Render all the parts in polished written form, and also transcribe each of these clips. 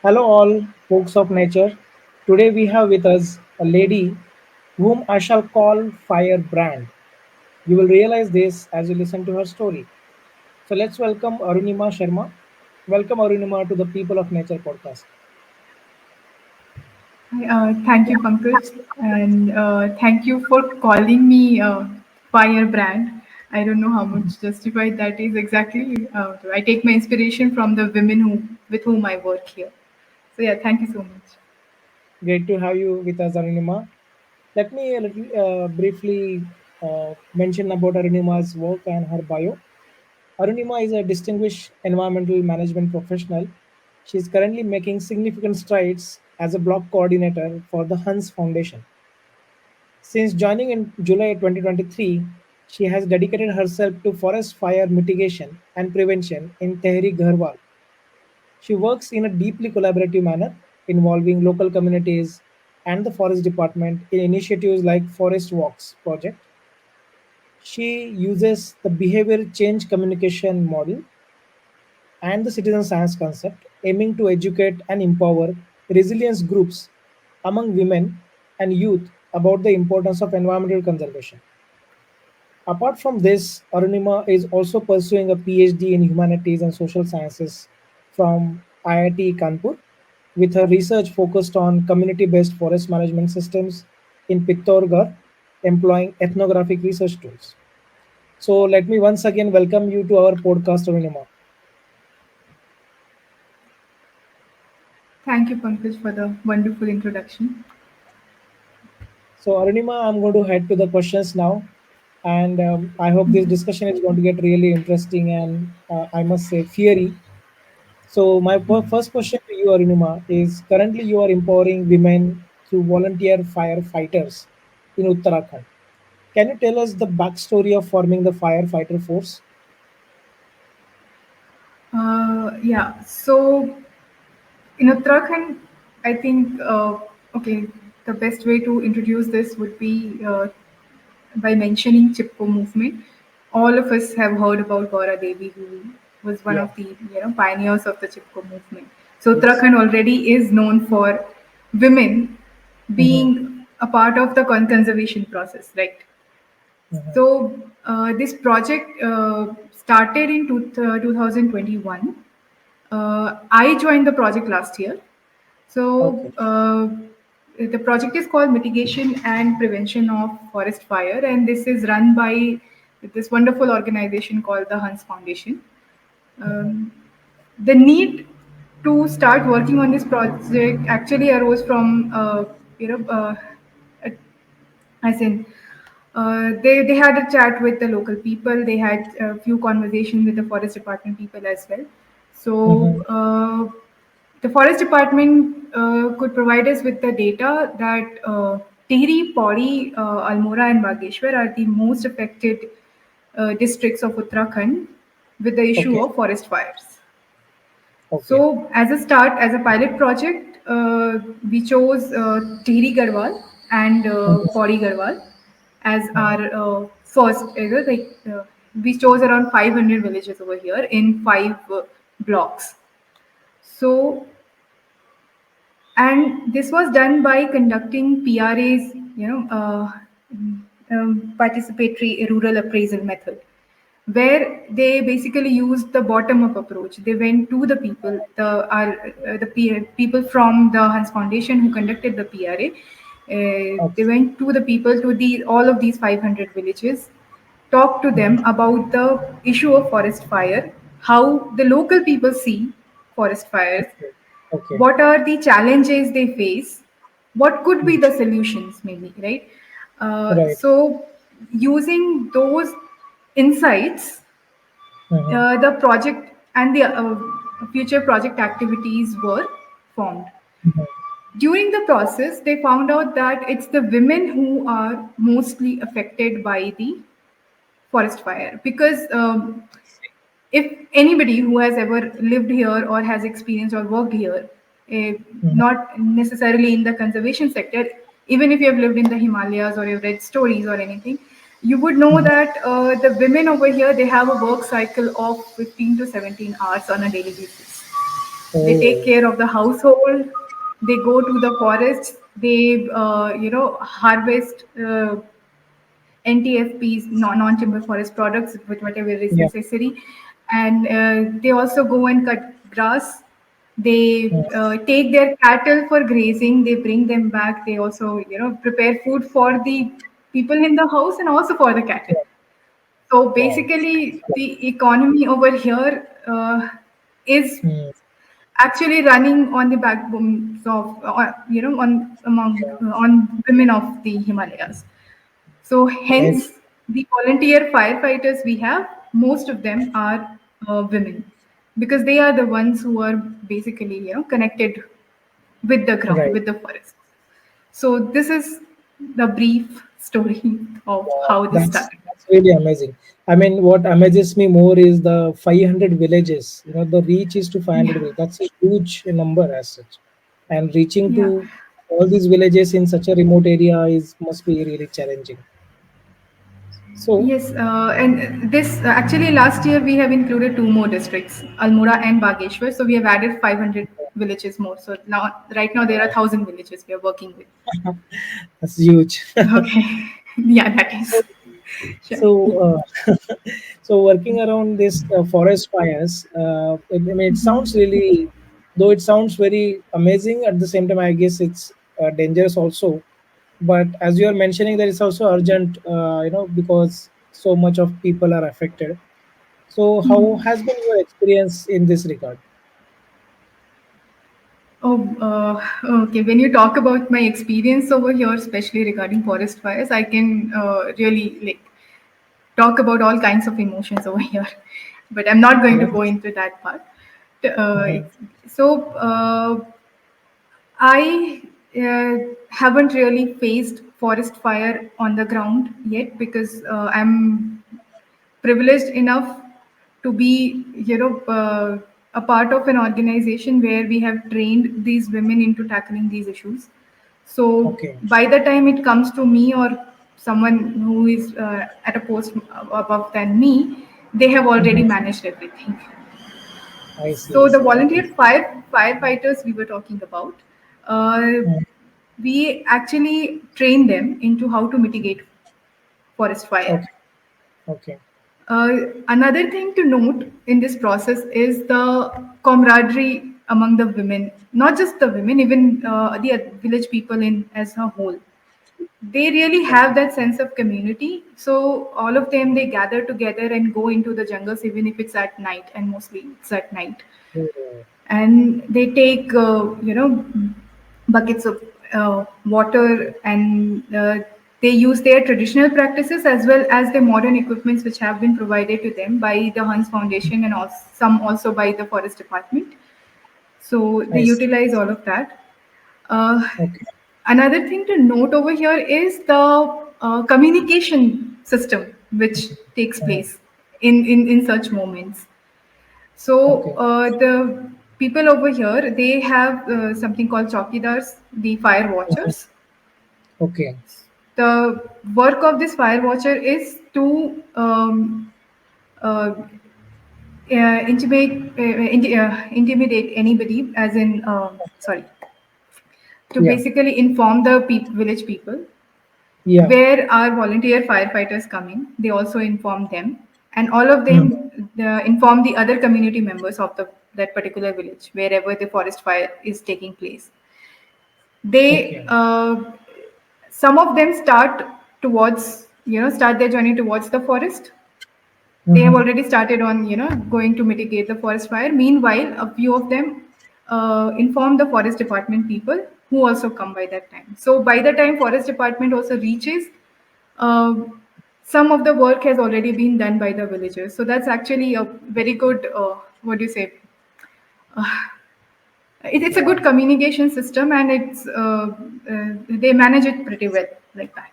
Hello, all folks of nature. Today we have with us a lady whom I shall call Firebrand. You will realize this as you listen to her story. So let's welcome Arunima Sharma. Welcome, Arunima, to the People of Nature podcast. Hi, thank you, Pankaj, and thank you for calling me Firebrand. I don't know how much justified that is exactly. I take my inspiration from the women with whom I work here. So yeah, thank you so much. Great to have you with us, Arunima. Let me a little briefly mention about Arunima's work and her bio. Arunima is a distinguished environmental management professional. She is currently making significant strides as a block coordinator for the Hans Foundation. Since joining in July 2023, she has dedicated herself to forest fire mitigation and prevention in Tehri Garhwal. She works in a deeply collaborative manner involving local communities and the forest department in initiatives like Forest Walks project. She uses the behavior change communication model and the citizen science concept, aiming to educate and empower resilience groups among women and youth about the importance of environmental conservation. Apart from this, Arunima is also pursuing a PhD in humanities and social sciences from IIT Kanpur, with her research focused on community based forest management systems in Pittorgarh, employing ethnographic research tools. So, let me once again welcome you to our podcast, Arunima. Thank you, Pankaj, for the wonderful introduction. So, Arunima, I'm going to head to the questions now. And I hope this discussion is going to get really interesting and I must say fiery. So, my first question to you, Arunima, is currently you are empowering women through volunteer firefighters in Uttarakhand. Can you tell us the backstory of forming the firefighter force? Yeah, so in Uttarakhand, I think okay, the best way to introduce this would be by mentioning Chipko movement. All of us have heard about Gaura Devi, who was one Yeah. of the pioneers of the Chipko movement. So Yes. Uttarakhand already is known for women Mm-hmm. being a part of the conservation process, right? Mm-hmm. So this project started in 2021. I joined the project last year. So Okay. the project is called Mitigation and Prevention of Forest Fire, and this is run by this wonderful organization called the Hans Foundation. Mm-hmm. Um, the need to start working on this project actually arose from you know as in they had a chat with the local people. They had a few conversations with the forest department people as well. Mm-hmm. So the forest department could provide us with the data that Tehri, Pauri, Almora, and Bageshwar are the most affected districts of Uttarakhand with the issue Okay. of forest fires. Okay. So, as a start, as a pilot project, we chose Tehri Garhwal and Mm-hmm. Pauri Garhwal as Mm-hmm. our first. We chose around 500 villages over here in five blocks. So, and this was done by conducting PRA's, participatory rural appraisal method, where they basically used the bottom-up approach. They went to the people, people from the Hans Foundation who conducted the PRA. They Okay. went to the people to the all of these 500 villages, talked to Mm-hmm. them about the issue of forest fire, how the local people see forest fires, Okay. Okay. what are the challenges they face, what could be Mm. the solutions, maybe, right? Right. So using those insights, Mm-hmm. the project and the future project activities were formed. Mm-hmm. During the process, they found out that it's the women who are mostly affected by the forest fire because if anybody who has ever lived here or has experienced or worked here, Mm-hmm. not necessarily in the conservation sector, even if you have lived in the Himalayas or you've read stories or anything, you would know Mm-hmm. that the women over here they have a work cycle of 15 to 17 hours on a daily basis. They take Oh, care of the household. They go to the forests. They harvest NTFPs, non-timber forest products, with whatever is yeah. necessary, and they also go and cut grass. They Mm, take their cattle for grazing. They bring them back. They also, prepare food for the people in the house and also for the cattle. yeah. So Wow. basically, the economy over here is Mm, actually running on the backbones of, yeah. on women of the Himalayas. So Amazing. hence, the volunteer firefighters we have, most of them are women, because they are the ones who are basically, connected with the ground, Right. with the forest. So this is the brief story of Wow, how this started. that's really amazing. I mean, what amazes me more is the 500 villages. You know, the reach is to 500 Yeah, villages. That's a huge number as such, and reaching yeah. to all these villages in such a remote area is must be really challenging. So, Yes, and this actually last year we have included two more districts, Almora and Bageshwar. So we have added 500 villages more. So now, right now, there are wow, 1,000 villages we are working with. that's huge. Okay, yeah, that So, is sure. so, so working around this forest fires, I mean, it sounds really, though it sounds very amazing. At the same time, I guess it's dangerous also. But as you are mentioning, that it's also urgent, because so much of people are affected. So, how has been your experience in this regard? Oh, okay. When you talk about my experience over here, especially regarding forest fires, I can really like talk about all kinds of emotions over here, but I'm not going to Yeah. go into that part. Mhm. So I haven't really faced forest fire on the ground yet, because I'm privileged enough to be, a part of an organization where we have trained these women into tackling these issues. So Okay, by the time it comes to me or someone who is at a post above than me, they have already Mhm. managed everything. I see, I So the see. Okay. volunteer firefighters we were talking about, uh, Mm. we actually train them into how to mitigate forest fire. Okay, okay, Another thing to note in this process is the camaraderie among the women, not just the women, even the village people in as a whole. They really have that sense of community. So all of them, they gather together and go into the jungles, even if it's at night, and mostly it's at night, oh, and they take buckets of water, and they use their traditional practices as well as the modern equipments which have been provided to them by the Hans Foundation, and also, some also by the forest department. So they I see. utilize all of that. uh, Okay. Another thing to note over here is the communication system which takes Mhm. place in such moments. So Okay. the people over here, they have something called chowkidars, the fire Mhm. watchers. Okay. The work of this fire watcher is to uh, intimidate anybody, as in, sorry, to Yeah. basically inform the village people. Yeah. Where our volunteer firefighters come in, they also inform them, and all of Mhm. them inform the other community members of that particular village wherever the forest fire is taking place. They Okay. Some of them start their journey towards the forest. They have Mhm. already started on, going to mitigate the forest fire. Meanwhile, a few of them inform the forest department people, who also come by that time. So by the time forest department also reaches, uh, some of the work has already been done by the villagers. So that's actually a very good, what do you say, it's a Yeah. good communication system, and they manage it pretty well, like that.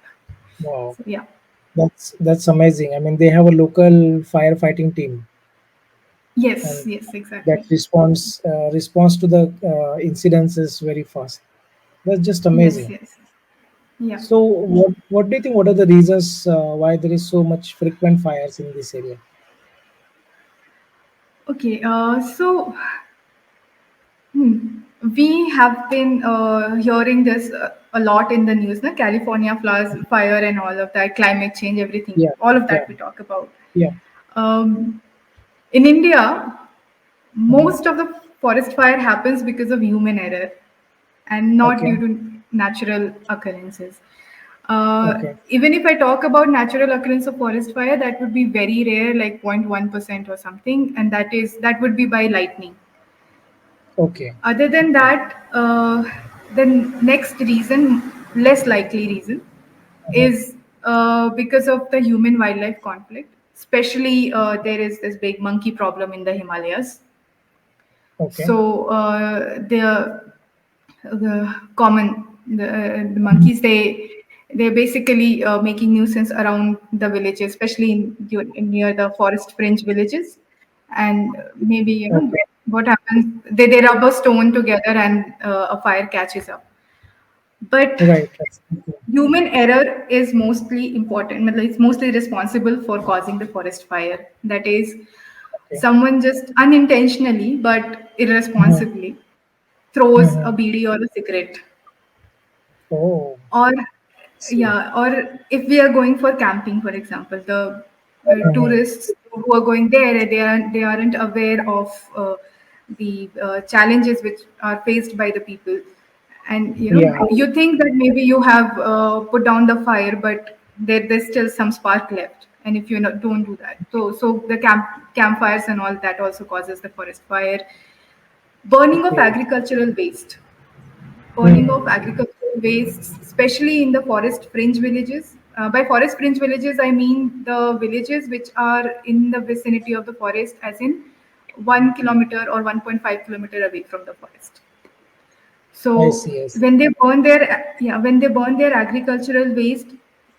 Wow. So yeah. That's amazing. I mean, they have a local firefighting team, Yes, and yes, that exactly. response to the incidents is very fast. That's just Yes, amazing. yes. Yeah. So, what do you think? What are the reasons why there is so much frequent fires in this area? Okay. So We have been hearing this a lot in the news, na? California floods, fire, and all of that, climate change, everything, Yeah, all of yeah, that we talk about. yeah. Um, in India, Mhm. most of the forest fire happens because of human error and not Okay, due to natural occurrences. okay, Even if I talk about natural occurrence of forest fire, that would be very rare, like 0.1% or something, and that would be by lightning. okay, Other than okay. that, the next reason, less likely reason, Mhm. is because of the human wildlife conflict. Especially, there is this big monkey problem in the Himalayas. Okay. So the common the Mhm. monkeys, they're basically making nuisance around the villages, especially near the forest fringe villages, and maybe Okay. what happens, they rub a stone together and a fire catches up. But Right. That's okay. human error is mostly important. matlab It's mostly responsible for causing the forest fire. That is, Okay. someone just unintentionally but Mhm. irresponsibly throws a Mhm. beedi or a cigarette, Oh, or see. yeah, or if we are going for camping, for example, the Mhm. tourists who are going there, they aren't aware of the challenges which are faced by the people, and Yeah. you think that maybe you have put down the fire, but there's still some spark left, and if you don't do that, so the campfires and all that also causes the forest fire. Burning of Okay. agricultural waste, burning of Mhm. agricultural wastes, especially in the forest fringe villages. By forest fringe villages, I mean the villages which are in the vicinity of the forest, as in 1 kilometer or 1.5 kilometer away from the forest. I So see. I see. when they burn their agricultural waste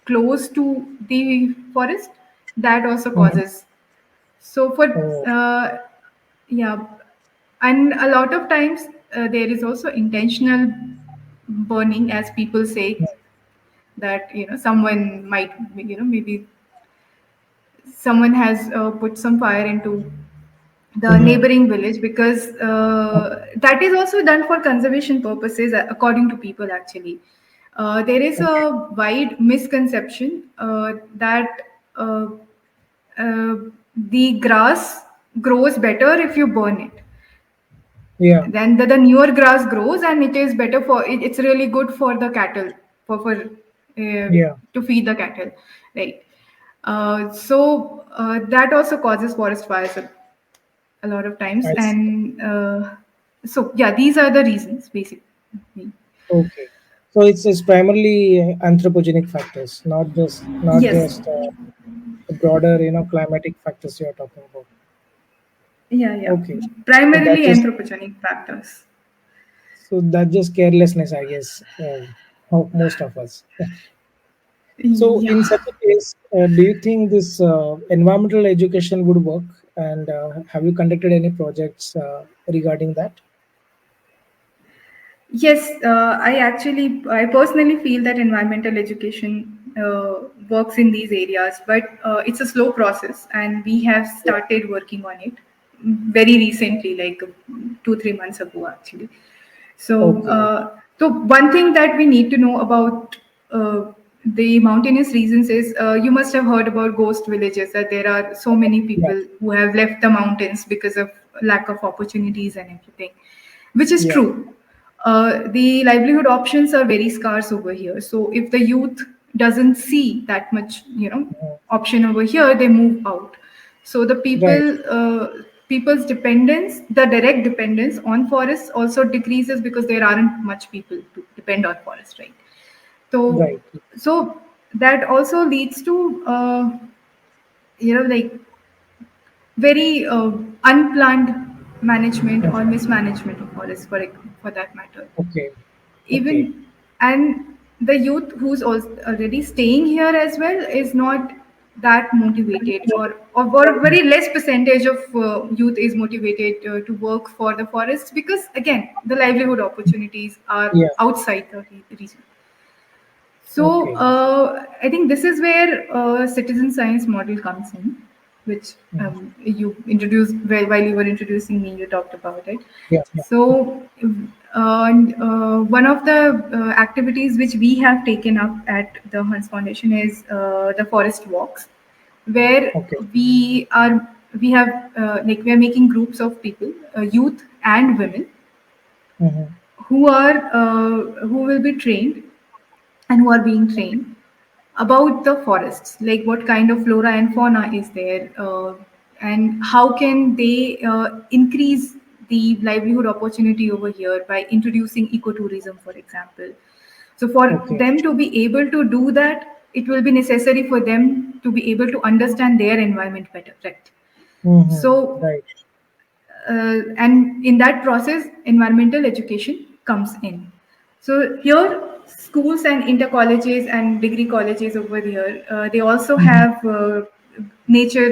close to the forest, that also Mhm. causes. So for Oh, yeah, and a lot of times there is also intentional burning, as people say, that someone might, maybe someone has put some fire into the mhm. neighboring village, because that is also done for conservation purposes, according to people, actually. There is Okay. a wide misconception that uh, uh, the grass grows better if you burn it. Yeah. Then the newer grass grows, and it is better it's really good for the cattle, Yeah. to feed the cattle, right? So that also causes forest fires a lot of times, I see. and so yeah, these are the reasons basically. Okay. So it's primarily anthropogenic factors, not Yes. just the broader climatic factors you are talking about. Yeah, yeah. Okay. So Primarily anthropogenic factors. that just carelessness, I guess, of most of us. So in Yeah. such a case, do you think this environmental education would work? And have you conducted any projects regarding that? Yes, I personally feel that environmental education works in these areas, but it's a slow process, and we have Yeah. started working on it very recently, like 2 3 months ago, actually. So, Okay. so one thing that we need to know about the mountainous regions is, you must have heard about ghost villages. That there are so many Yeah. people who have left the mountains because of lack of opportunities and everything, which is Yeah. true. The livelihood options are very scarce over here. So if the youth doesn't see that much, Mhm. option over here, they move out. So the Right. people's dependence, the direct dependence on forests also decreases, because there aren't much people to depend on forests, right? So Right. so that also leads to like very unplanned management or Mhm. mismanagement of forests, for that matter. Okay. Okay. Even, and the youth who's also already staying here as well is not that motivated, or a very less percentage of youth is motivated to work for the forests, because again, the livelihood opportunities are Yeah. outside the region. So Okay. I think this is where citizen science model comes in. which Mm. you introduced while you were introducing me. You talked about it. Yeah, yeah. So, one of the activities which we have taken up at the Hans Foundation is the forest walks, where Okay. we are we have like we are making groups of people, youth and women, Mm-hmm. who will be trained and who are being trained about the forests, like what kind of flora and fauna is there, and how can they increase the livelihood opportunity over here by introducing ecotourism, for example. So for Okay. them to be able to do that, it will be necessary for them to be able to understand their environment better, right? Mm-hmm. So Right. and in that process environmental education comes in. So here schools and inter colleges and degree colleges over here, they also Mm-hmm. have nature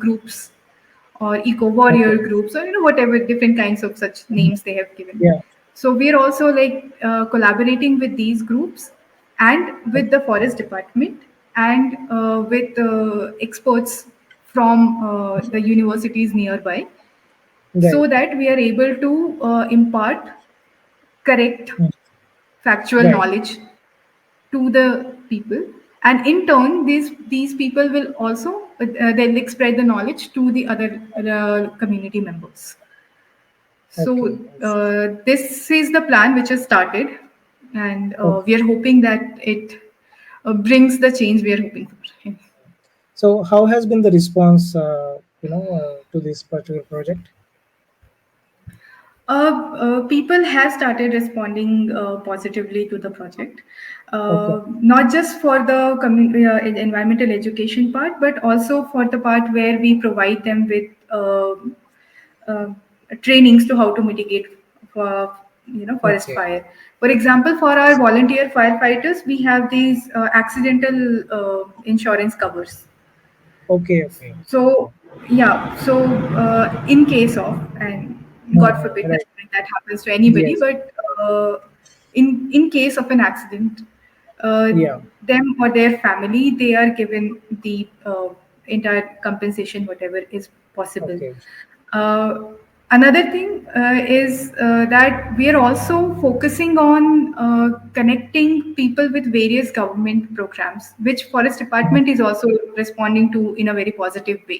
groups or eco warrior Okay. groups, or whatever different kinds of such Mhm. names they have given. Yeah. So we are also like collaborating with these groups and with Okay. the forest department and with experts from the universities nearby, Right. so that we are able to impart correct Mm. factual Right. knowledge to the people, and in turn these people will also they'll like spread the knowledge to the other community members. Okay. So this is the plan which has started, and Okay. we are hoping that it brings the change we are hoping for. So, how has been the response, to this particular project? People have started responding positively to the project, Okay. not just for the environmental education part, but also for the part where we provide them with uh, trainings to how to mitigate for forest Okay. fire. For example, for our volunteer firefighters, we have these accidental insurance covers. Okay. Okay. So yeah, so in case of, and God Mhm. forbid Right. that happens to anybody, Yes. but in case of an accident, uh, Yeah. them or their family, they are given the entire compensation, whatever is possible. Okay. Uh, Another thing is that we are also focusing on connecting people with various government programs, which Forest Mhm. Department is also responding to in a very positive way.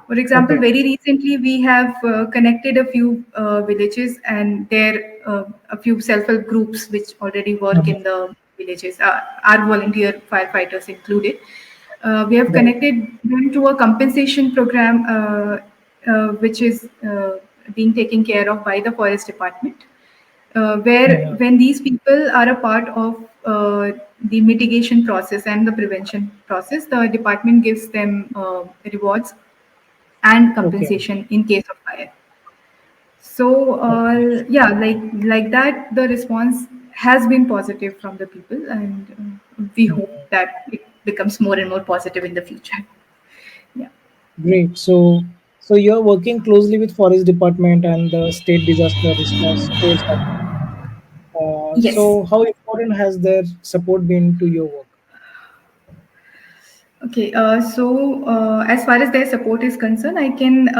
For example, Okay. very recently we have connected a few villages and there a few self-help groups which already work Mhm. in the villages, our volunteer firefighters included. We have Right. connected them to a compensation program which is being taken care of by the forest department, where Mhm. when these people are a part of the mitigation process and the prevention process, the department gives them rewards and Okay. compensation in case of fire. So Okay. yeah, like that, the response has been positive from the people, and we hope Mhm. that it becomes more and more positive in the future. Yeah. Great. So you're working closely with Forest Department and the State Disaster Response Force Office. Yes. So how important has their support been to your work? Okay. So as far as their support is concerned, I can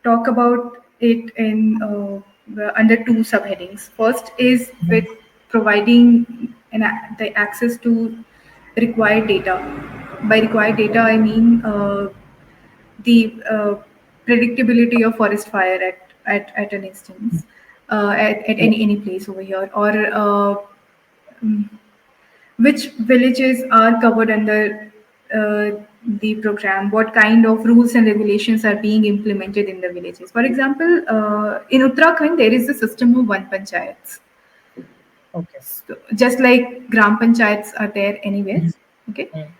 talk about it in under two subheadings. First is with Mhm. providing the access to required data. By required data, I mean the predictability of forest fire at an instance, at Yeah. any place over here, or mm, which villages are covered under the program, what kind of rules and regulations are being implemented in the villages. For example, in Uttarakhand there is a system of one panchayats. Okay. So, just like gram panchayats are there anywhere, Mhm. okay. Mhm.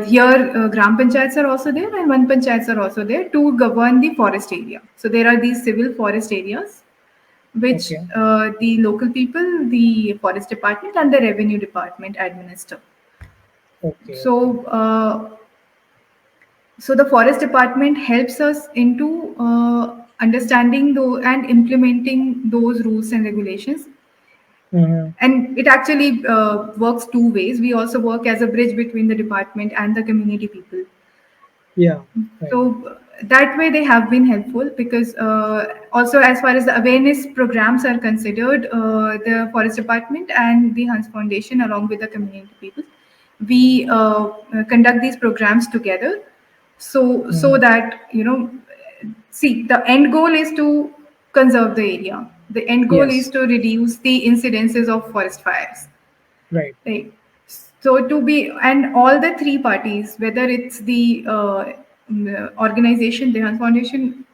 Here, gram panchayats are also there, and one panchayats are also there to govern the forest area. So there are these civil forest areas, which Okay. the local people, the forest department, and the revenue department administer. Okay. Okay. So, so the forest department helps us into understanding and implementing those rules and regulations, Mhm. and it actually works two ways. We also work as a bridge between the department and the community people. Yeah. Right. So that way they have been helpful, because also as far as the awareness programs are considered, the forest department and the Hans Foundation along with the community people, we conduct these programs together, so Mhm. that see, the end goal is to conserve the area. The end goal is Yes. to reduce the incidences of forest fires. Right. Right. So to be, and all the three parties, whether it's the organization, the Hans Foundation,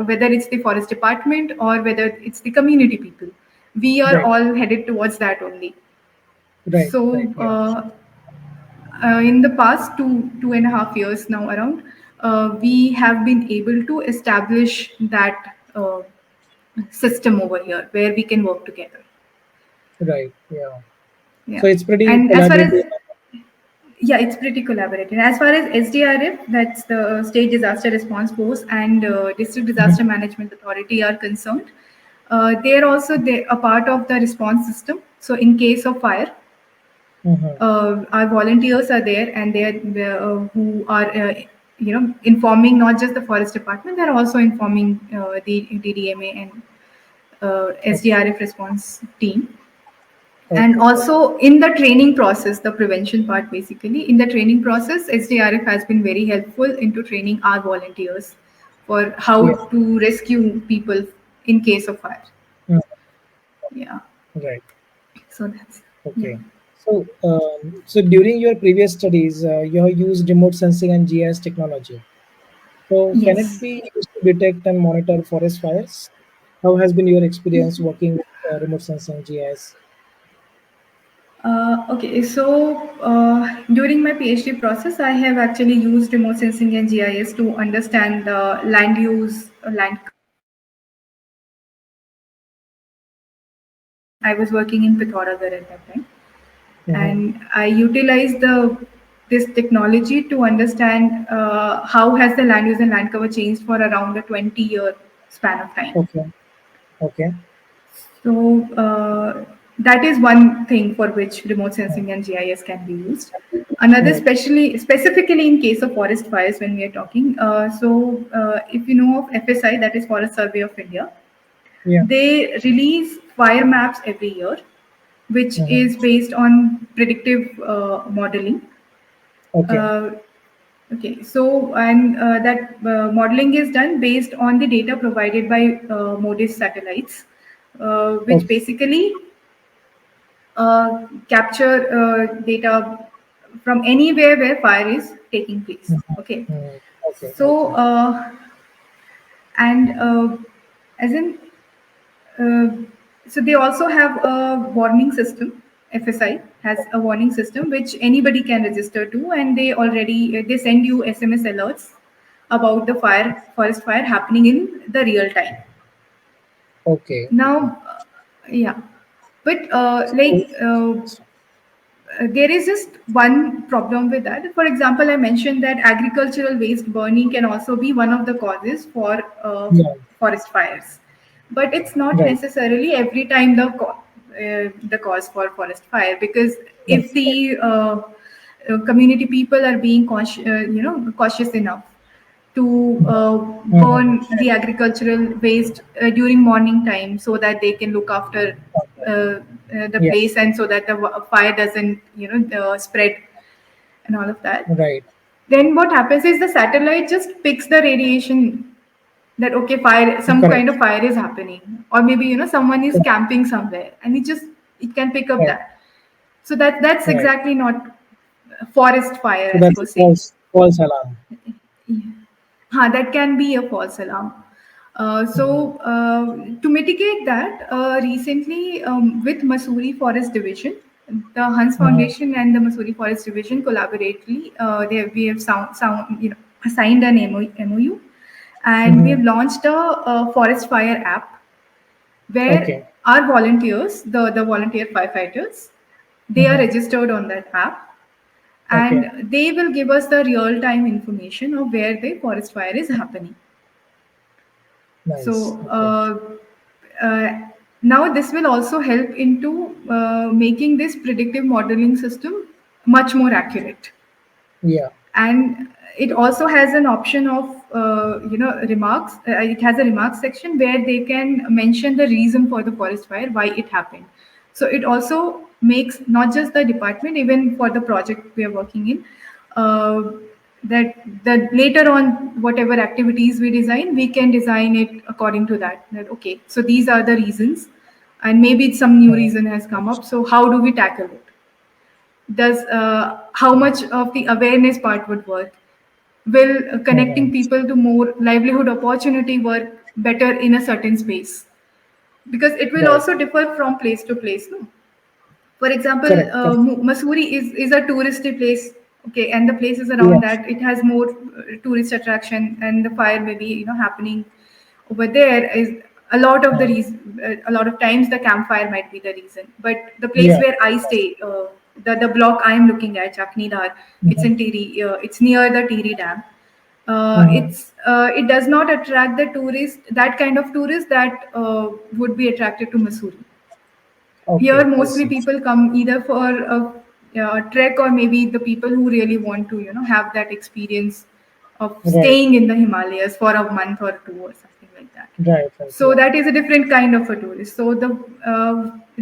whether it's the forest department, or whether it's the community people, we are Right. all headed towards that only. Right. Right. So Yeah. in the past 2.5 years now around, we have been able to establish that system over here where we can work together. Right. Yeah. Yeah. So it's pretty And as far collaborative. as, yeah, it's pretty collaborative. As far as SDRF, that's the State Disaster Response Force, and District Disaster Management Authority are concerned, they're also a part of the response system. So in case of fire, Mhm. our volunteers are there, and who are informing not just the forest department, they're also informing the DDMA and Okay. SDRF response team. And Okay. also in the training process, the prevention part, basically in the training process, SDRF has been very helpful into training our volunteers for how Yeah. to rescue people in case of fire. Mhm. Yeah. Right. So that's, yeah. Okay. So during your previous studies, you have used remote sensing and GIS technology. So can it Yes. be used to detect and monitor forest fires? How has been your experience working with remote sensing GIS? Okay, so during my PhD process, I have actually used remote sensing and GIS to understand the land use, land cover, I was working in Pithoragarh at that time, Mm-hmm. and I utilized the this technology to understand how has the land use and land cover changed for around a 20-year span of time. Okay. Okay. So that is one thing for which remote Mm. sensing and GIS can be used. Another, Right. especially specifically in case of forest fires, when we are talking. If you know of FSI, that is Forest Survey of India, Yeah. they release fire maps every year, which is Mm-hmm. based on predictive modeling. Okay. Uh, okay, so and that modeling is done based on the data provided by MODIS satellites, which Okay. basically capture data from anywhere where fire is taking place. Mhm. Okay, Mm. Okay. so Okay. and as in uh, so they also have a warning system. FSI has a warning system which anybody can register to, and they send you SMS alerts about the forest fire happening in the real time. Okay. Okay. Now, yeah, but So, there is just one problem with that. For example, I mentioned that agricultural waste burning can also be one of the causes for yeah. forest fires, but it's not Right. necessarily every time the cause for forest fire, because if That's right. the community people are being cautious enough to Mm-hmm. burn the agricultural waste during morning time, so that they can look after Okay. the Yeah. place, and so that the fire doesn't spread and all of that. Right. Then what happens is the satellite just picks the radiation, that okay, fire, some kind Correct. of fire is happening, or maybe someone is camping somewhere, and it can pick up Right. that. So that's Right. exactly not forest fire So as that's per a se. false alarm. Yeah. That can be a false alarm. Mm-hmm. To mitigate that, recently with Mussoorie Forest Division, the Hans Mm-hmm. Foundation and the Mussoorie Forest Division collaboratively, we have signed an MOU, and we have Mm-hmm. launched a forest fire app where Okay. our volunteers, the volunteer firefighters, they are Mm-hmm. registered on that app, Okay. and they will give us the real time information of where the forest fire is happening. Nice. So Okay. uh, now this will also help into making this predictive modeling system much more accurate. Yeah. And it also has an option of remarks. It has a remarks section where they can mention the reason for the forest fire, why it happened. So it also makes not just the department, even for the project we are working in, uh, that later on whatever activities we design, we can design it according to that. That okay, so these are the reasons, and maybe some new Mhm. reason has come up. So how do we tackle it? Does how much of the awareness part would work? Will connecting Mhm. people to more livelihood opportunity work better in a certain space? Because it will Right. also differ from place to place, no? For example, Correct. Correct. Mussoorie is a touristy place, okay, and the places Yeah. around that, it has more tourist attraction, and the fire maybe happening over there is a lot of the Mhm. reason. A lot of times the campfire might be the reason, but the place Yeah. where I stay, the block I am looking at, Chaknidar, it's Mhm. in Tiri, it's near the Tiri Dam. Mhm. It does not attract the tourist, that kind of tourist that would be attracted to Mussoorie. Here, Okay, I mostly see. people come either for a trek, or maybe the people who really want to, have that experience of Right. staying in the Himalayas for a month or two or something like that. Right. Right. So Yeah. that is a different kind of a tourist. So the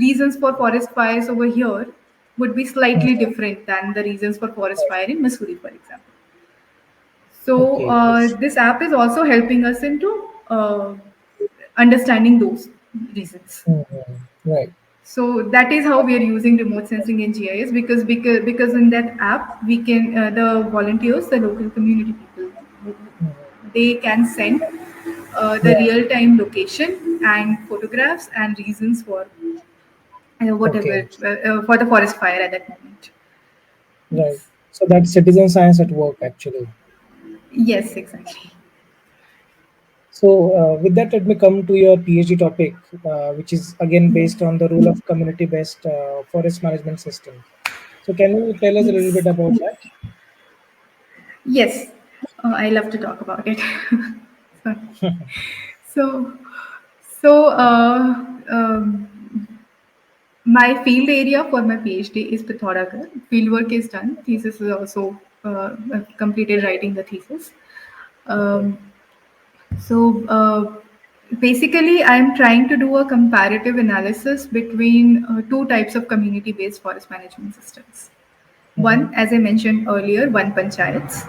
reasons for forest fires over here would be slightly Mhm. different than the reasons for forest Right. fire in Missouri, for example. So Okay, I see. this app is also helping us into understanding those reasons. Mhm. Right. So that is how we are using remote sensing in GIS, because in that app we can the volunteers, the local community people, Mhm. they can send the Yeah. real time location and photographs and reasons for whatever Okay. for the forest fire at that moment. Right. Yes. So that's citizen science at work, actually. Yes, exactly. So, with that, let me come to your PhD topic, which is again Yes. based on the role of community-based forest management system. So, can you tell us a little Yes. bit about that? Yes. I love to talk about it. Sorry. So, so my field area for my PhD is Pithoragar. Fieldwork is done. Thesis is also I've completed writing the thesis. Okay. Um, so basically, I'm trying to do a comparative analysis between two types of community-based forest management systems. Mm-hmm. One, as I mentioned earlier, one panchayats.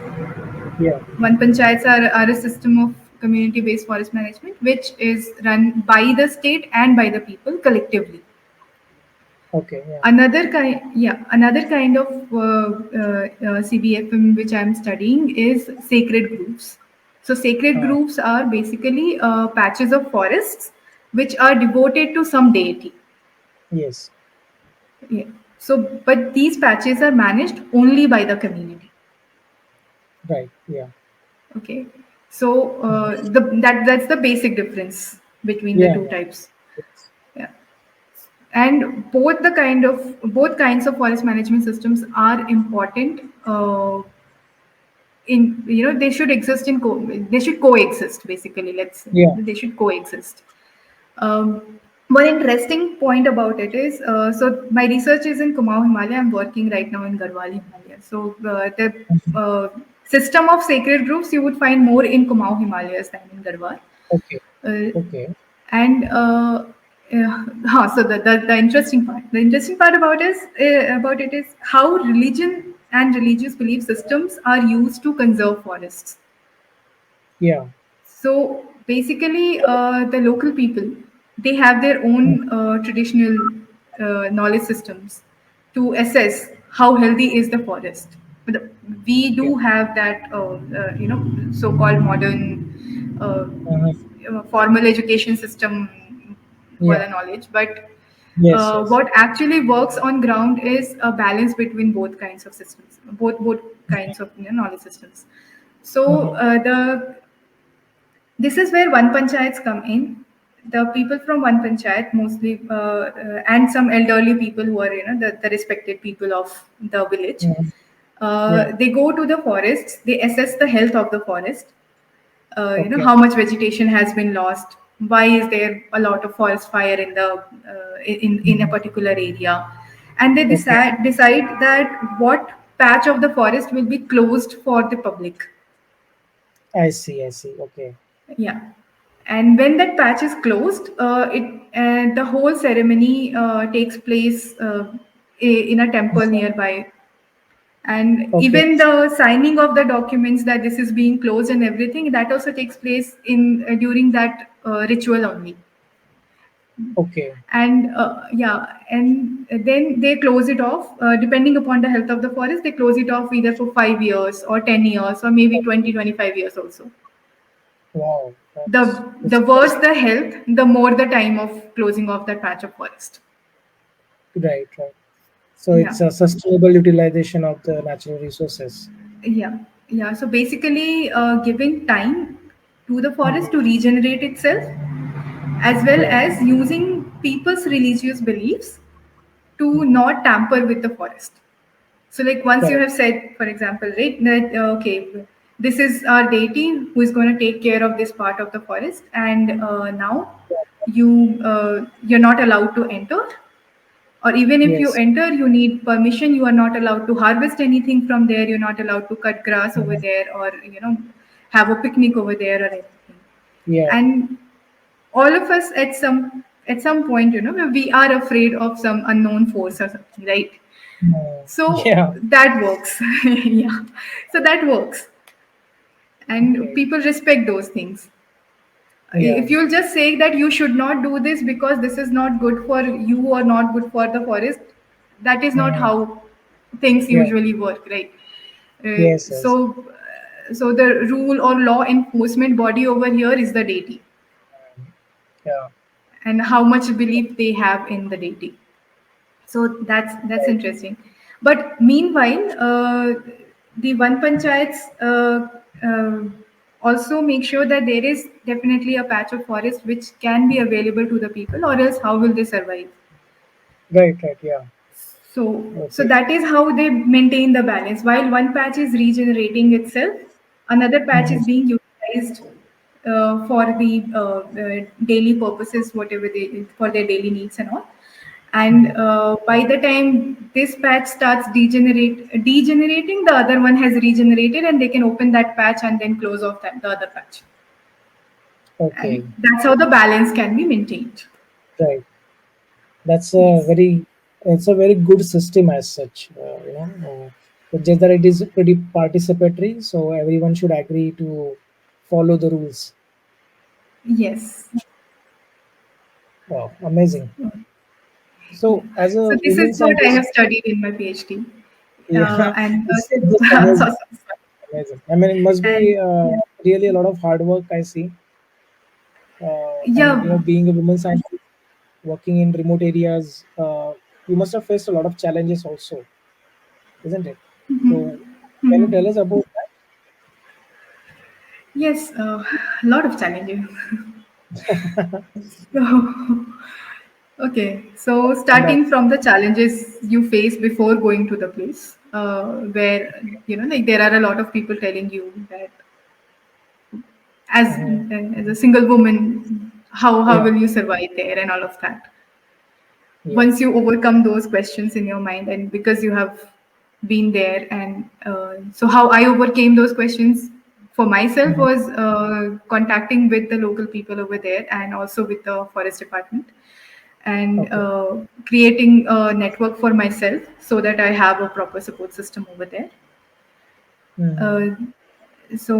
Yeah. One panchayats are a system of community-based forest management which is run by the state and by the people collectively. Okay. Yeah. Another kind of CBFM which I'm studying is sacred groves. So sacred Ah, groves are basically patches of forests which are devoted to some deity. yes. Yeah. So, but these patches are managed only by the community. Right. Yeah. Okay. So Mhm. that's the basic difference between the Yeah. two Yeah. types. Yes. Yeah. And both kinds of forest management systems are important. In they should exist they should coexist, basically. Let's say Yeah. they should coexist. One interesting point about it is, so my research is in Kumaon Himalaya. I'm working right now in Garhwal Himalayas. So the Mhm. system of sacred groves you would find more in Kumaon Himalayas than in Garhwal. Okay. Uh, Okay. and so the interesting part about it is how religion and religious belief systems are used to conserve forests. Yeah. So basically, the local people, they have their Mm. own traditional knowledge systems to assess how healthy is the forest. But we Okay. do have that, so-called modern Uh-huh. formal education system for Yeah. the knowledge, but Yes. Yes. what actually works on ground is a balance between both kinds of systems, both kinds of knowledge systems. So Uh-huh. the this is where one panchayats come in. The people from one panchayat mostly, and some elderly people who are the respected people of the village. Mhm. Yeah. They go to the forests. They assess the health of the forest. Okay. How much vegetation has been lost. Why is there a lot of forest fire in the in a Mhm. particular area, and they Okay. decide that what. patch of the forest will be closed for the public. I see. I see. Okay. Yeah. And when that patch is closed, the whole ceremony takes place in a temple nearby, and Okay. even the signing of the documents that this is being closed and everything, that also takes place in during that ritual only. Okay. And and then they close it off, depending upon the health of the forest. They close it off either for 5 years or 10 years or maybe 20, 25 years also. Wow. The That's worse interesting. the health, the more the time of closing off that patch of forest. Right. Right. So Yeah. it's a sustainable utilization of the natural resources. Yeah, yeah. So basically, giving time to the forest to Mhm. regenerate itself, as well Yeah. as using people's religious beliefs to Mhm. not tamper with the forest. So, like once you Correct. have said, for example, right, that okay, this is our deity who is going to take care of this part of the forest, and now you're not allowed to enter, or even if you Yes. enter you need permission. You are not allowed to harvest anything from there. You're not allowed to cut grass over Mhm. there, or have a picnic over there or anything. Yeah. And all of us at some point, we are afraid of some unknown force or something, right? So Yeah. that works. Yeah, so that works, and Okay. people respect those things. Yeah. If you'll just say that you should not do this because this is not good for you or not good for the forest, that is not Mhm. how things Yeah. usually work, right? Yes. Yes. So the rule or law enforcement body over here is the deity, Yeah. and how much belief they have in the deity. So that's Right. interesting. But meanwhile, the one panchayats also make sure that there is definitely a patch of forest which can be available to the people, or else how will they survive? Right. Right. Yeah. So Okay. that is how they maintain the balance. While one patch is regenerating itself, another patch Mhm. is being utilized for the daily purposes, whatever they for their daily needs and all. And Mhm. by the time this patch starts degenerating, the other one has regenerated, and they can open that patch and then close off the other patch. Okay. And that's how the balance can be maintained. Right. That's a Yes. very it's a very good system as such. It's just that it is pretty participatory, so everyone should agree to follow the rules. Yes. Wow, amazing. Yeah. So, as So a this is women what I scientist, have studied in my PhD. yeah, And it's just amazing. so, Amazing. I mean, it must and be really a lot of hard work. I see, and yeah. being a woman scientist working in remote areas, you must have faced a lot of challenges also, isn't it? So, can you tell us about Yes, a lot of challenges. that? So, okay, so And that. starting from the challenges you face before going to the place, where like there are a lot of people telling you that Mhm. as a single woman, how Yeah, will you survive there and all of that. yeah. Once you overcome those questions in your mind, and because you have been there, and so how I overcame those questions for myself Mhm. was contacting with the local people over there, and also with the forest department, and Okay. creating a network for myself so that I have a proper support system over there. Mhm. uh, so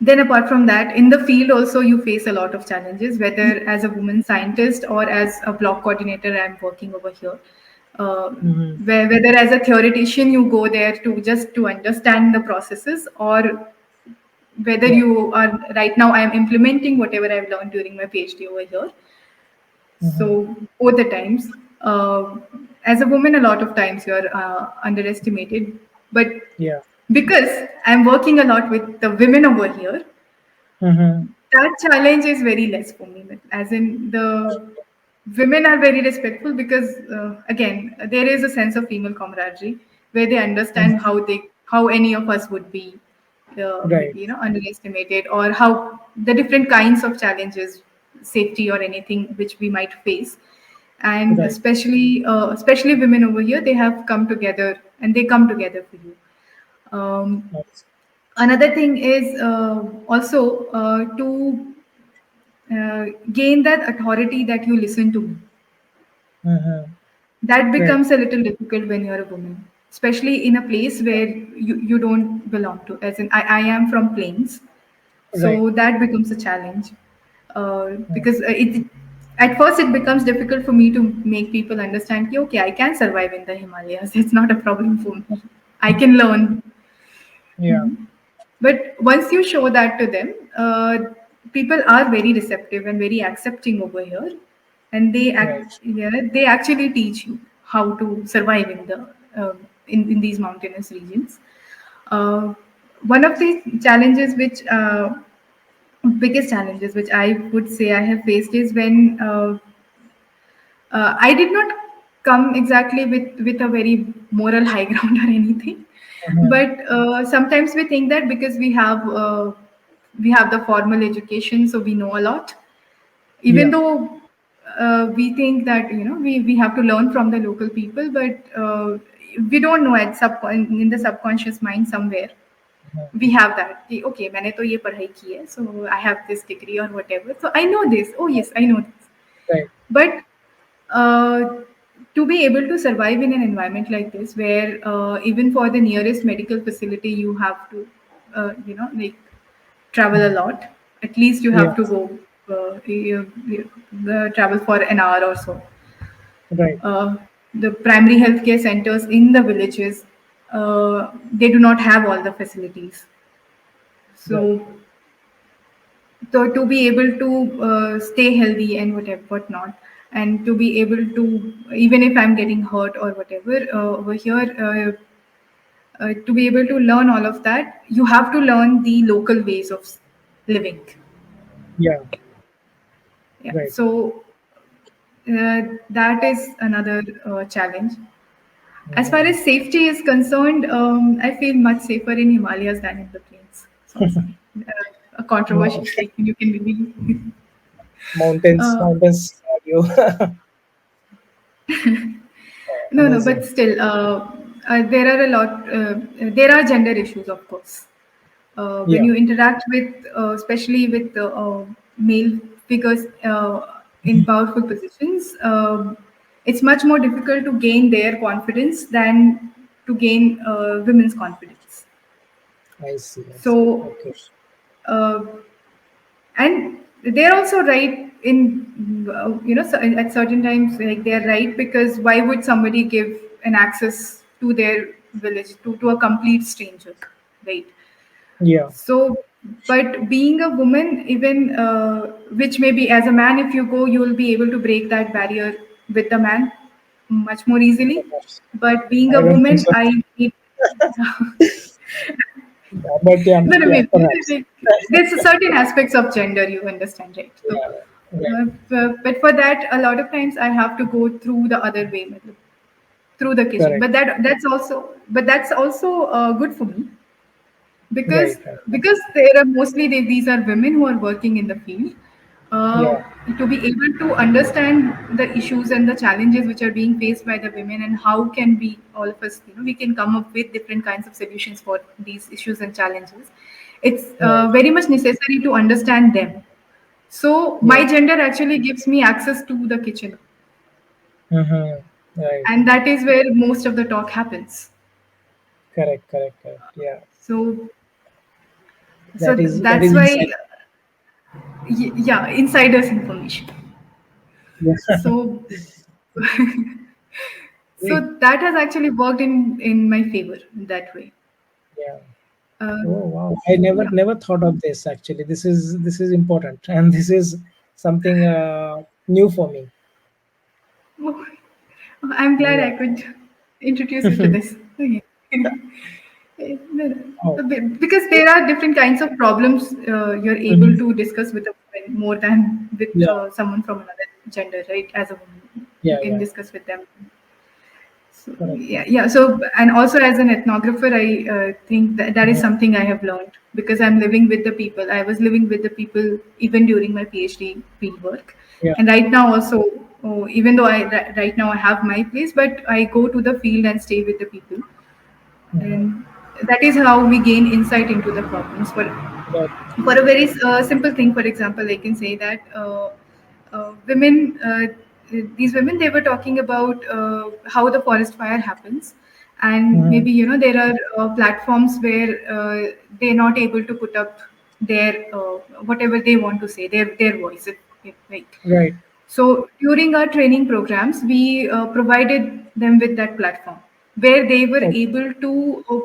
then apart from that, in the field also you face a lot of challenges, whether as a woman scientist or as a block coordinator. I'm working over here, uh, Mhm. whether as a theoretician you go there to just to understand the processes, or whether Yeah. you are right now I am implementing whatever I've learned during my PhD over here. Mhm. So both the times, as a woman, a lot of times you are underestimated. But Yeah. because I'm working a lot with the women over here, Mhm. that challenge is very less for me. As in, the women are very respectful because, again, there is a sense of female camaraderie where they Mhm. understand how any of us would be, Right. maybe underestimated, or how the different kinds of challenges, safety or anything which we might face. And Right. especially women over here, they have come together and they come together for you. Um, Nice. Another thing is also to gain that authority that you listen to me. Mm-hmm. That Right. becomes a little difficult when you're a woman, especially in a place where you don't belong to. As in, I am from plains, Right. so that becomes a challenge Mm. because it at first it becomes difficult for me to make people understand. "Ki, okay, I can survive in the Himalayas. It's not a problem for me. I can learn." Yeah. But once you show that to them, people are very receptive and very accepting over here, and Right. yeah, they actually teach you how to survive in the in these mountainous regions. Uh, One of the challenges which biggest challenges which I would say I have faced is when I did not come exactly with a very moral high ground or anything, Mm-hmm. but sometimes we think that because we have the formal education, so we know a lot. Even Yeah. though we think that we have to learn from the local people, but we don't know in the subconscious mind somewhere we Mm-hmm. have that कि, okay मैंने तो ये पढ़ाई की है, so I have this degree or whatever, so I know this. Oh yes, I know this. Right. But uh, to be able to survive in an environment like this, where even for the nearest medical facility, you have to, like travel a Mm. lot. At least you Yeah. have to go travel for an hour or so. Right. Uh, the primary healthcare centers in the villages, they do not have all the facilities. Right. So to be able to stay healthy and whatever whatnot, and to be able to, even if I'm getting hurt or whatever over here, to be able to learn all of that, you have to learn the local ways of living. Yeah. Yeah, Right. so that is another challenge. As far Mm-hmm. as safety is concerned, I feel much safer in Himalayas than in the plains. Sorry, a Mo- controversial statement, you can maybe mountains. uh, Mountains. Cardio. no, no, but Amazing. still, there are a lot. There are gender issues, of course. When Yeah. you interact with, especially with male figures in powerful positions, it's much more difficult to gain their confidence than to gain women's confidence. I see. I see. So, Okay. uh, and they're also right in at certain times, like they're right, because why would somebody give an access to their village to a complete stranger, right? Yeah. So but being a woman, even which maybe as a man, if you go, you will be able to break that barrier with the man much more easily. Perhaps. But being I a don't think woman, so. I need Yeah, but yeah. no, no, Yeah. maybe Perhaps. like, there's certain aspects of gender, you understand, right? So, Yeah. Right. but for that, a lot of times I have to go through the other way, matlab, through the kitchen. Correct. But that's also good for me because Right. Right. there are mostly these are women who are working in the field. Uh, Yeah. to be able to understand the issues and the challenges which are being faced by the women, and how can we, all of us, we can come up with different kinds of solutions for these issues and challenges. It's Right. very much necessary to understand them. So Yeah. my gender actually gives me access to the kitchen, Mm-hmm. Right. and that is where most of the talk happens. Correct. Correct. Correct. Yeah. So That is that's why, inside. yeah, insiders information. Yeah. So so Great. that has actually worked in my favor in that way. Yeah. uh, Oh wow. I never yeah. never thought of this actually. This is important and this is something new for me. Oh, I'm glad Yeah. I could introduce you to this. Okay. No, Oh. no. Because there are different kinds of problems you're able Mhm. to discuss with a woman more than with Yeah. someone from another gender, right? As a woman, you Yeah. can Yeah. discuss with them. So Correct. yeah, yeah. So and also as an ethnographer, I think that is Mhm. something I have learned because I'm living with the people. I was living with the people even during my PhD fieldwork, Yeah. and right now also, even though right now I have my place, but I go to the field and stay with the people. Mhm. and that is how we gain insight into the problems. Right. For a very simple thing, for example, I can say that women, these women, they were talking about how the forest fire happens, and Mhm. maybe there are platforms where they're not able to put up their whatever they want to say, their voice, right? Right. So during our training programs, we provided them with that platform where they were Okay. able to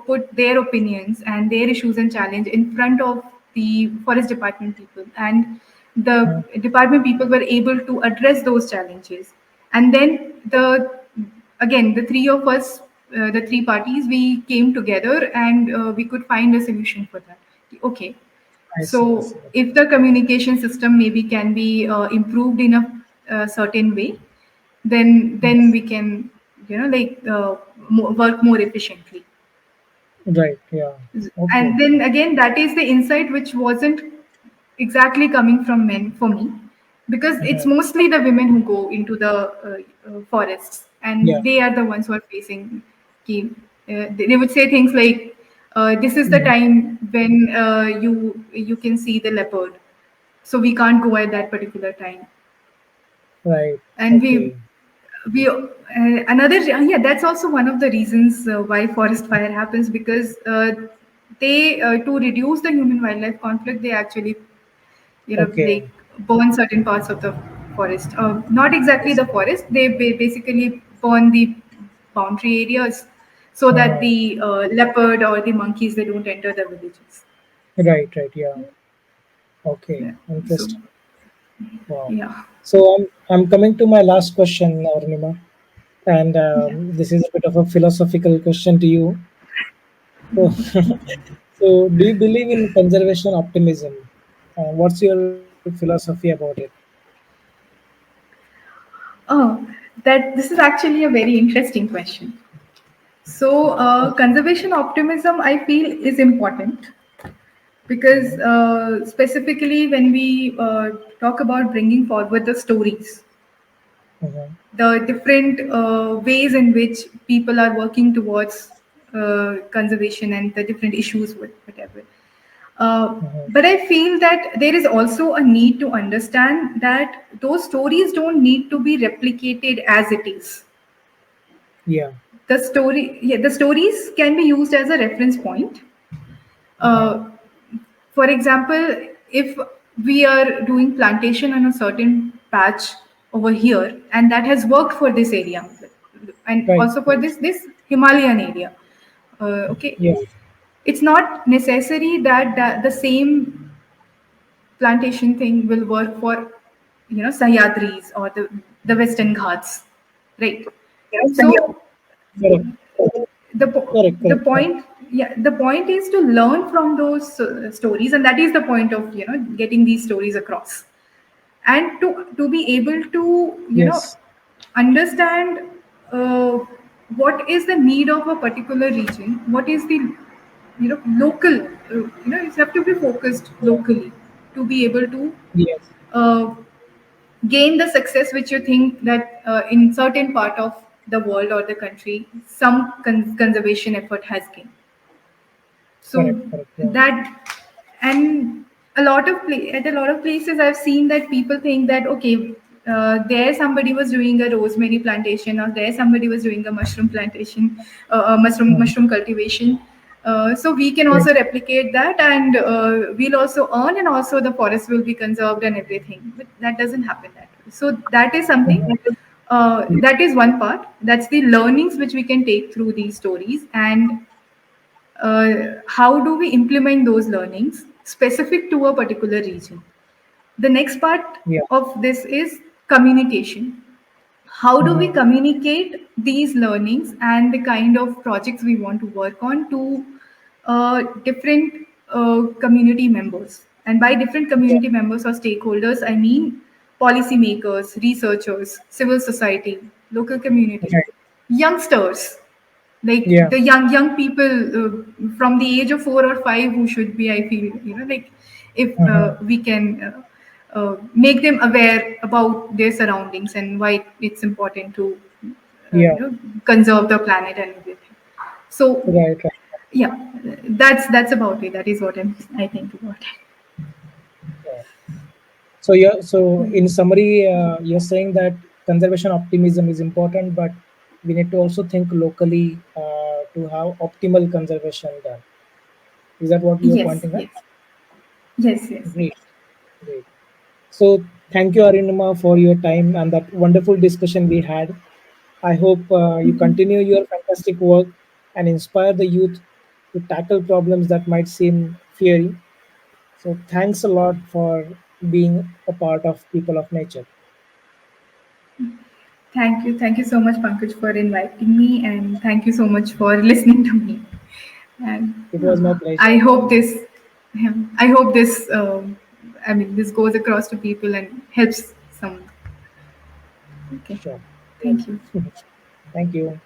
put their opinions and their issues and challenge in front of the forest department people, and the Mhm. department people were able to address those challenges. And then the three of us, the three parties, we came together and we could find a solution for that. Okay, I see. I so see. if the communication system maybe can be improved in a certain way, then we can work more efficiently. Right. Yeah. Okay. And then again, that is the insight which wasn't exactly coming from men for me, because it's Mhm. mostly the women who go into the forests, Yeah. and they are the ones who are facing key. They would say things like, "This is the Mhm. time when you can see the leopard, so we can't go at that particular time." Right. And Okay. we another yeah, that's also one of the reasons why forest fire happens, because they to reduce the human wildlife conflict, they actually Okay. like burn certain parts of the forest, not exactly Yes. the forest, they basically burn the boundary areas so that Uh-huh. the leopard or the monkeys, they don't enter the villages. Right. Right. Yeah. Okay. Yeah. So Interesting. Wow. yeah. So I'm coming to my last question, Arunima, and Yeah. this is a bit of a philosophical question to you. So, so do you believe in conservation optimism? What's your philosophy about it? Oh, that this is actually a very interesting question. So, conservation optimism, I feel, is important because Mhm. specifically when we talk about bringing forward the stories, Mhm. the different ways in which people are working towards conservation and the different issues with whatever. Mhm. But I feel that there is also a need to understand that those stories don't need to be replicated as it is. Yeah. The stories can be used as a reference point. Mhm. uh, for example, if we are doing plantation on a certain patch over here, and that has worked for this area, and Right. also for Right. this Himalayan area, okay, Yes. it's not necessary that the same plantation thing will work for Sahyadris or the Western Ghats, right? So Correct. Correct. the Correct. Yeah. point, yeah, the point is to learn from those stories, and that is the point of getting these stories across, and to be able to Yes. understand uh, what is the need of a particular region, what is the local, you have to be focused Yeah. locally to be able to Yes. uh, gain the success which you think that in certain part of the world or the country some conservation effort has gained. Correct. So Correct. Yeah. that, and at a lot of places I've seen that people think that, okay, there somebody was doing a rosemary plantation, or there somebody was doing a mushroom plantation, Mhm. mushroom cultivation. So we can Right. also replicate that, and we'll also earn, and also the forest will be conserved and everything. But that doesn't happen that way. So that is something. Mhm. That is one part. That's the learnings which we can take through these stories, and how do we implement those learnings specific to a particular region. The next part Yeah. of this is communication. How do we Mhm. communicate these learnings and the kind of projects we want to work on to different community members? And by different Yeah. community members or stakeholders, I mean policymakers, researchers, civil society, local community, Right. youngsters, like Yeah. the young people from the age of 4 or 5, who should be, I feel, like, if Mhm. we can make them aware about their surroundings and why it's important to Yeah. conserve the planet and everything. So Right. Right. Yeah, that's about it. That is what I think about it. Yeah. So yeah, so Yeah. in summary, you're saying that conservation optimism is important, but we need to also think locally to have optimal conservation done. Is that what you're Yes, pointing at? yes, yes, yes. Great, great. So thank you, Arunima, for your time and that wonderful discussion we had. I hope you continue your fantastic work and inspire the youth to tackle problems that might seem fiery. So thanks a lot for being a part of People of Nature. Thank you so much, Pankaj, for inviting me, and thank you so much for listening to me. And It was my pleasure. I hope this, I hope this, I mean, this goes across to people and helps some. Okay, Sure. thank you. Thank you.